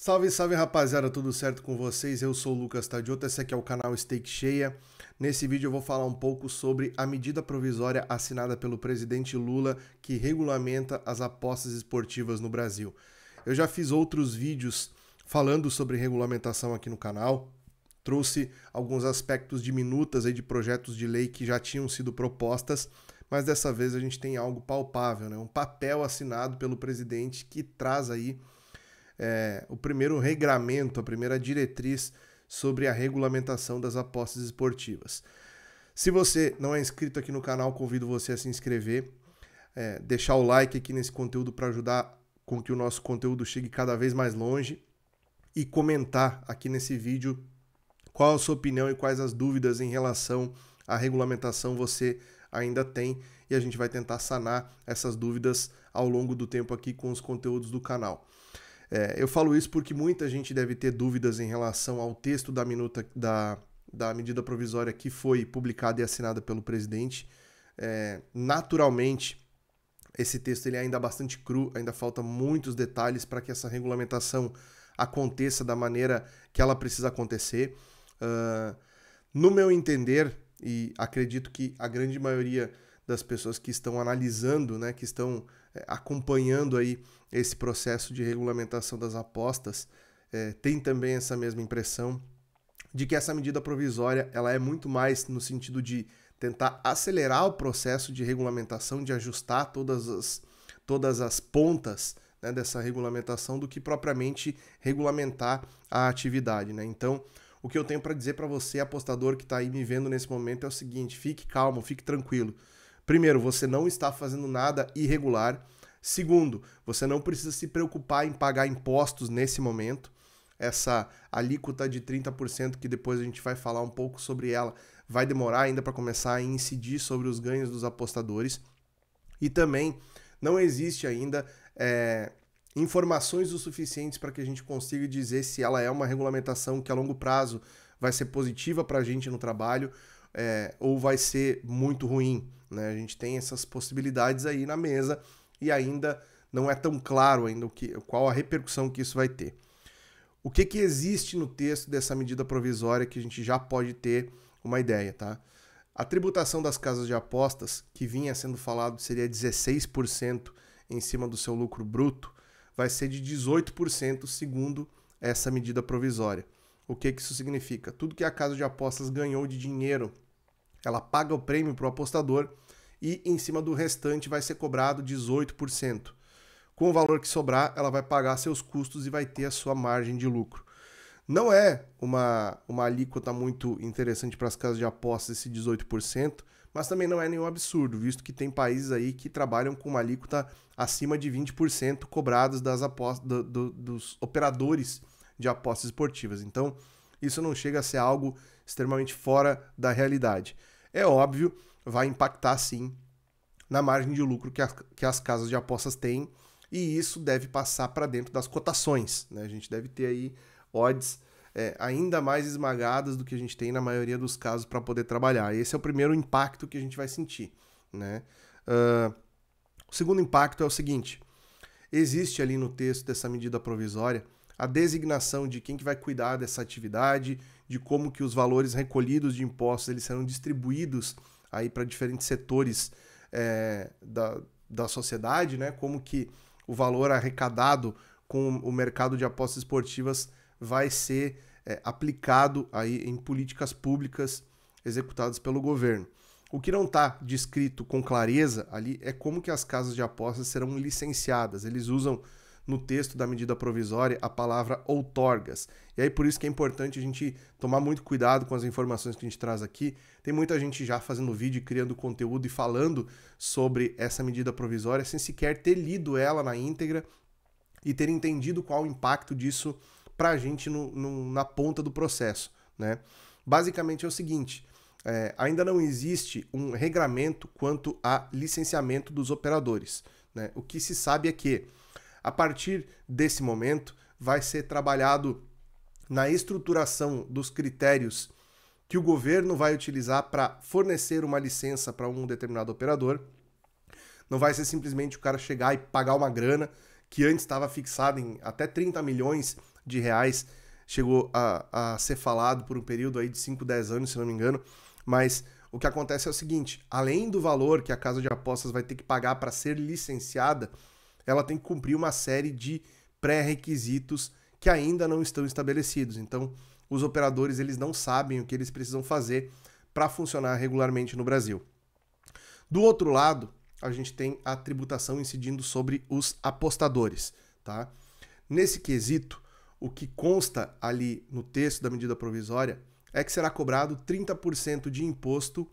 Salve, salve rapaziada, tudo certo com vocês? Eu sou o Lucas Tadioto, esse aqui é o canal Stake Cheia. Nesse vídeo eu vou falar um pouco sobre a medida provisória assinada pelo presidente Lula que regulamenta as apostas esportivas no Brasil. Eu já fiz outros vídeos falando sobre regulamentação aqui no canal, trouxe alguns aspectos de minutas aí de projetos de lei que já tinham sido propostas, mas dessa vez a gente tem algo palpável, né? Um papel assinado pelo presidente que traz aí o primeiro regramento, a primeira diretriz sobre a regulamentação das apostas esportivas. Se você não é inscrito aqui no canal, convido você a se inscrever, deixar o like aqui nesse conteúdo para ajudar com que o nosso conteúdo chegue cada vez mais longe e comentar aqui nesse vídeo qual a sua opinião e quais as dúvidas em relação à regulamentação você ainda tem, e a gente vai tentar sanar essas dúvidas ao longo do tempo aqui com os conteúdos do canal. Eu falo isso porque muita gente deve ter dúvidas em relação ao texto da minuta da medida provisória que foi publicada e assinada pelo presidente. Naturalmente, esse texto ele é ainda bastante cru, ainda falta muitos detalhes para que essa regulamentação aconteça da maneira que ela precisa acontecer. No meu entender, e acredito que a grande maioria das pessoas que estão analisando, né, que estão acompanhando aí esse processo de regulamentação das apostas, tem também essa mesma impressão de que essa medida provisória ela é muito mais no sentido de tentar acelerar o processo de regulamentação, de ajustar todas as pontas, né, dessa regulamentação, do que propriamente regulamentar a atividade, né? Então, o que eu tenho para dizer para você, apostador que está aí me vendo nesse momento, é o seguinte: fique calmo, fique tranquilo. Primeiro, você não está fazendo nada irregular. Segundo, você não precisa se preocupar em pagar impostos nesse momento. Essa alíquota de 30%, que depois a gente vai falar um pouco sobre ela, vai demorar ainda para começar a incidir sobre os ganhos dos apostadores. E também não existe ainda informações o suficientes para que a gente consiga dizer se ela é uma regulamentação que a longo prazo vai ser positiva para a gente no trabalho, ou vai ser muito ruim, né? A gente tem essas possibilidades aí na mesa e ainda não é tão claro ainda qual a repercussão que isso vai ter. O que existe no texto dessa medida provisória que a gente já pode ter uma ideia, tá? A tributação das casas de apostas, que vinha sendo falado seria 16% em cima do seu lucro bruto, vai ser de 18% segundo essa medida provisória. O que isso significa? Tudo que a casa de apostas ganhou de dinheiro, ela paga o prêmio para o apostador e em cima do restante vai ser cobrado 18%. Com o valor que sobrar, ela vai pagar seus custos e vai ter a sua margem de lucro. Não é uma alíquota muito interessante para as casas de apostas esse 18%, mas também não é nenhum absurdo, visto que tem países aí que trabalham com uma alíquota acima de 20% cobrados das apostas, dos operadores de apostas esportivas. Então, isso não chega a ser algo extremamente fora da realidade. É óbvio, vai impactar sim na margem de lucro que as casas de apostas têm, e isso deve passar para dentro das cotações, né? A gente deve ter aí odds ainda mais esmagadas do que a gente tem na maioria dos casos para poder trabalhar. Esse é o primeiro impacto que a gente vai sentir, né? O segundo impacto é o seguinte: existe ali no texto dessa medida provisória a designação de quem que vai cuidar dessa atividade, de como que os valores recolhidos de impostos eles serão distribuídos aí para diferentes setores da sociedade, né? Como que o valor arrecadado com o mercado de apostas esportivas vai ser aplicado aí em políticas públicas executadas pelo governo. O que não está descrito com clareza ali é como que as casas de apostas serão licenciadas. Eles usam no texto da medida provisória a palavra outorgas. E aí por isso que é importante a gente tomar muito cuidado com as informações que a gente traz aqui. Tem muita gente já fazendo vídeo, criando conteúdo e falando sobre essa medida provisória sem sequer ter lido ela na íntegra e ter entendido qual o impacto disso para a gente na ponta do processo, né? Basicamente é o seguinte: ainda não existe um regramento quanto a licenciamento dos operadores, né? O que se sabe é que, a partir desse momento, vai ser trabalhado na estruturação dos critérios que o governo vai utilizar para fornecer uma licença para um determinado operador. Não vai ser simplesmente o cara chegar e pagar uma grana que antes estava fixada em até 30 milhões de reais chegou a ser falado por um período aí de 5, 10 anos, se não me engano, mas o que acontece é o seguinte, além do valor que a casa de apostas vai ter que pagar para ser licenciada, ela tem que cumprir uma série de pré-requisitos que ainda não estão estabelecidos. Então, os operadores eles não sabem o que eles precisam fazer para funcionar regularmente no Brasil. Do outro lado, a gente tem a tributação incidindo sobre os apostadores, tá? Nesse quesito, o que consta ali no texto da medida provisória é que será cobrado 30% de imposto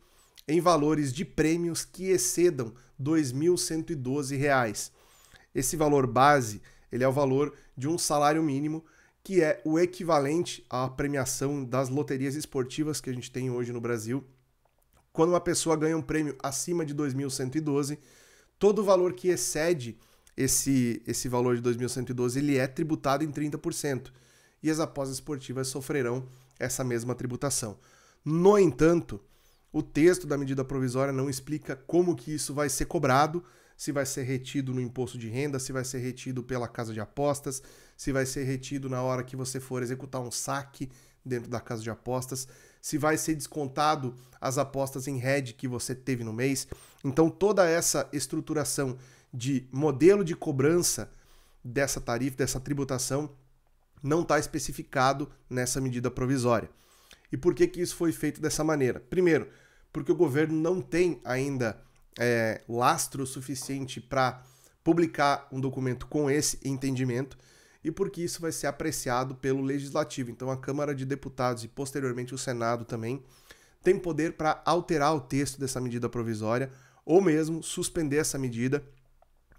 em valores de prêmios que excedam R$ 2.112. Esse valor base, ele é o valor de um salário mínimo, que é o equivalente à premiação das loterias esportivas que a gente tem hoje no Brasil. Quando uma pessoa ganha um prêmio acima de 2.112, todo o valor que excede esse valor de 2.112, ele é tributado em 30%. E as apostas esportivas sofrerão essa mesma tributação. No entanto, o texto da medida provisória não explica como que isso vai ser cobrado, se vai ser retido no imposto de renda, se vai ser retido pela casa de apostas, se vai ser retido na hora que você for executar um saque dentro da casa de apostas, se vai ser descontado as apostas em head que você teve no mês. Então toda essa estruturação de modelo de cobrança dessa tarifa, dessa tributação, não está especificado nessa medida provisória. E por que isso foi feito dessa maneira? Primeiro, porque o governo não tem ainda lastro suficiente para publicar um documento com esse entendimento e porque isso vai ser apreciado pelo Legislativo. Então a Câmara de Deputados e posteriormente o Senado também tem poder para alterar o texto dessa medida provisória ou mesmo suspender essa medida,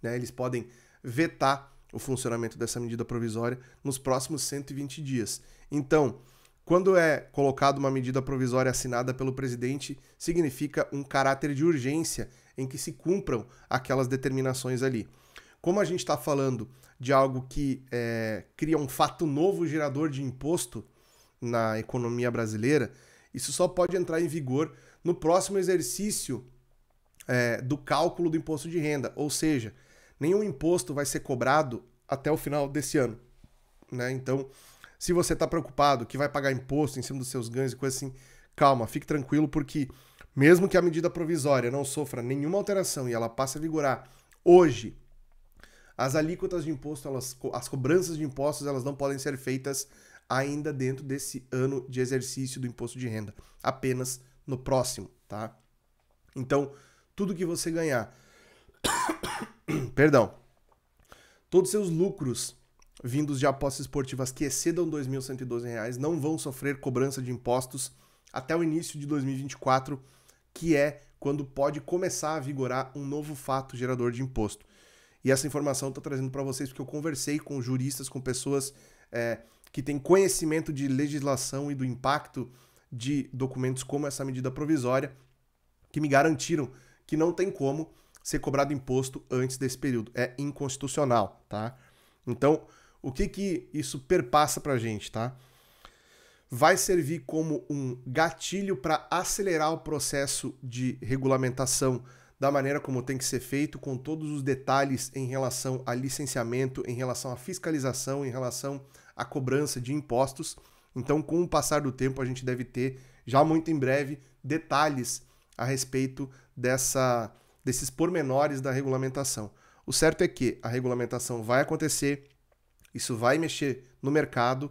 né? Eles podem vetar o funcionamento dessa medida provisória nos próximos 120 dias. Então, quando é colocada uma medida provisória assinada pelo presidente, significa um caráter de urgência em que se cumpram aquelas determinações ali. Como a gente está falando de algo que cria um fato novo gerador de imposto na economia brasileira, isso só pode entrar em vigor no próximo exercício do cálculo do imposto de renda, ou seja, nenhum imposto vai ser cobrado até o final desse ano, né? Então, se você está preocupado que vai pagar imposto em cima dos seus ganhos e coisa assim, calma, fique tranquilo, porque mesmo que a medida provisória não sofra nenhuma alteração e ela passe a vigorar hoje, as alíquotas de imposto, as cobranças de impostos, elas não podem ser feitas ainda dentro desse ano de exercício do imposto de renda, apenas no próximo, tá? Então, tudo que você ganhar, perdão, todos os seus lucros vindos de apostas esportivas que excedam R$ 2.112 não vão sofrer cobrança de impostos até o início de 2024, que é quando pode começar a vigorar um novo fato gerador de imposto. E essa informação eu estou trazendo para vocês porque eu conversei com juristas, com pessoas que têm conhecimento de legislação e do impacto de documentos como essa medida provisória, que me garantiram que não tem como ser cobrado imposto antes desse período. É inconstitucional, tá? Então, o que isso perpassa pra gente, tá? Vai servir como um gatilho para acelerar o processo de regulamentação da maneira como tem que ser feito, com todos os detalhes em relação a licenciamento, em relação à fiscalização, em relação à cobrança de impostos. Então, com o passar do tempo, a gente deve ter, já muito em breve, detalhes a respeito desses pormenores da regulamentação. O certo é que a regulamentação vai acontecer, isso vai mexer no mercado,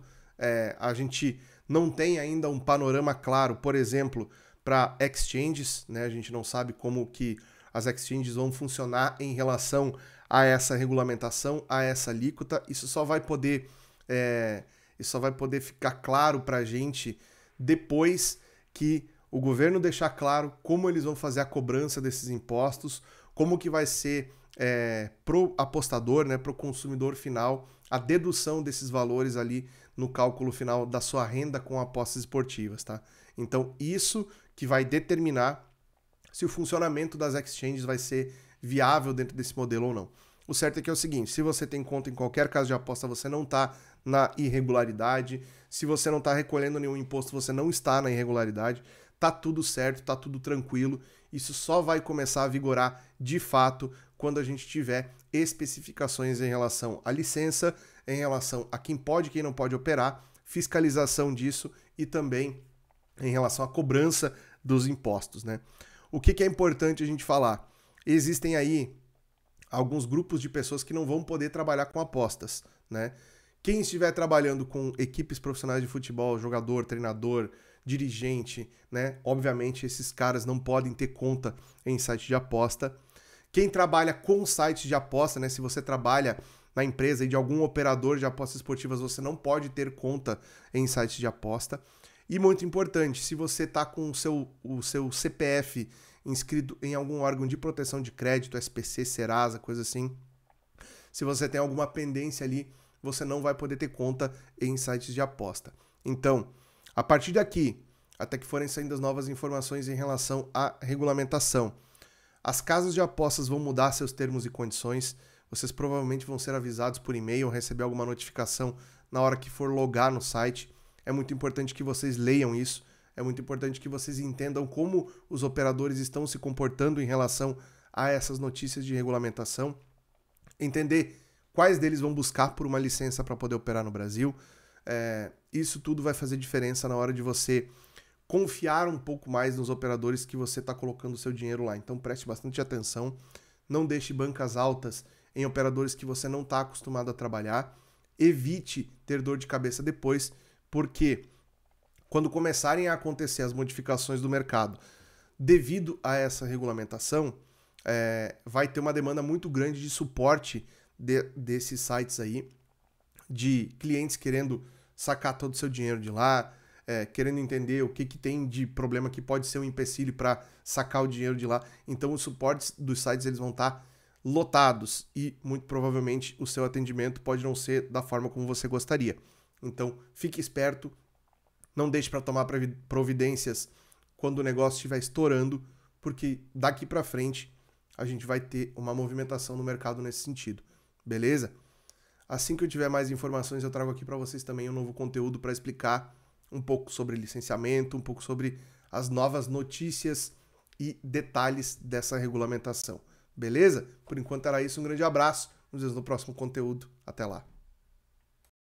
a gente não tem ainda um panorama claro, por exemplo, para exchanges, né? A gente não sabe como que as exchanges vão funcionar em relação a essa regulamentação, a essa alíquota. Isso só vai poder ficar claro para a gente depois que o governo deixar claro como eles vão fazer a cobrança desses impostos, como que vai ser pro apostador, né, pro consumidor final, a dedução desses valores ali no cálculo final da sua renda com apostas esportivas, tá? Então, isso que vai determinar se o funcionamento das exchanges vai ser viável dentro desse modelo ou não. O certo é que é o seguinte, se você tem conta em qualquer casa de aposta, você não está na irregularidade, se você não está recolhendo nenhum imposto, você não está na irregularidade, tá tudo certo, tá tudo tranquilo, isso só vai começar a vigorar de fato quando a gente tiver especificações em relação à licença, em relação a quem pode e quem não pode operar, fiscalização disso e também em relação à cobrança dos impostos, né? O que é importante a gente falar? Existem aí alguns grupos de pessoas que não vão poder trabalhar com apostas, né? Quem estiver trabalhando com equipes profissionais de futebol, jogador, treinador, dirigente, né? Obviamente esses caras não podem ter conta em site de aposta. Quem trabalha com sites de aposta, né? Se você trabalha na empresa e de algum operador de apostas esportivas, você não pode ter conta em sites de aposta. E muito importante, se você está com o seu CPF inscrito em algum órgão de proteção de crédito, SPC, Serasa, coisa assim, se você tem alguma pendência ali, você não vai poder ter conta em sites de aposta. Então, a partir daqui, até que forem saindo as novas informações em relação à regulamentação, as casas de apostas vão mudar seus termos e condições, vocês provavelmente vão ser avisados por e-mail, receber alguma notificação na hora que for logar no site. É muito importante que vocês leiam isso, é muito importante que vocês entendam como os operadores estão se comportando em relação a essas notícias de regulamentação, entender quais deles vão buscar por uma licença para poder operar no Brasil. Isso tudo vai fazer diferença na hora de você confiar um pouco mais nos operadores que você está colocando o seu dinheiro lá. Então preste bastante atenção, não deixe bancas altas em operadores que você não está acostumado a trabalhar, evite ter dor de cabeça depois, porque quando começarem a acontecer as modificações do mercado devido a essa regulamentação, vai ter uma demanda muito grande de suporte desses sites aí, de clientes querendo sacar todo o seu dinheiro de lá, querendo entender o que tem de problema que pode ser um empecilho para sacar o dinheiro de lá. Então os suportes dos sites eles vão estar lotados e muito provavelmente o seu atendimento pode não ser da forma como você gostaria. Então fique esperto, não deixe para tomar providências quando o negócio estiver estourando, porque daqui para frente a gente vai ter uma movimentação no mercado nesse sentido, beleza? Assim que eu tiver mais informações, eu trago aqui para vocês também um novo conteúdo para explicar um pouco sobre licenciamento, um pouco sobre as novas notícias e detalhes dessa regulamentação, beleza? Por enquanto era isso, um grande abraço, nos vemos no próximo conteúdo, até lá.